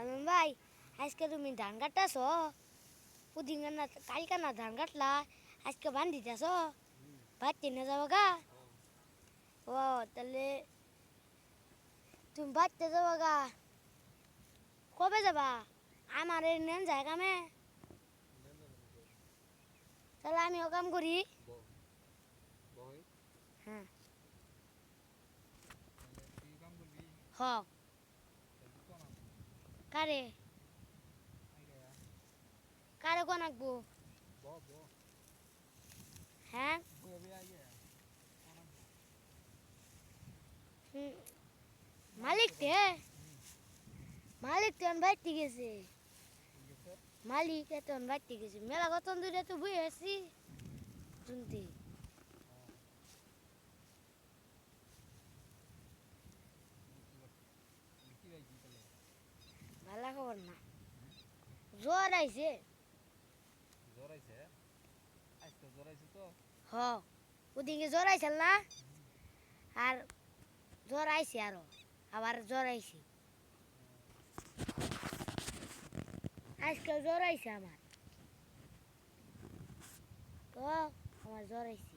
সালমান ভাই আজকে তুমি ধান কাটতেছ ওদিন না কালকে না ধান কাটলা আজকে বান দিতেছ ভাত কিনে যাবো গা ও তাহলে তুমি বাড়তে যাবো গা কবে যাবা আমার এই নেন জায়গা মে তাহলে আমিও কাম করি হ্যাঁ হ কারে কারে কোন আঁকবো হ্যাঁ মালিক তো বাইতে গেছে মালিক এখন বাইতে গেছে মেলা কতন দূরে তো বই আছি শুনতে ভালো খবর না জ্বর আইছে হ ওদিকে জ্বর আইছিল না আর জ্বর আইছে আবার জ্বর আইছে আজকে জ্বর আইছে আমার তো আমার জ্বর আইছে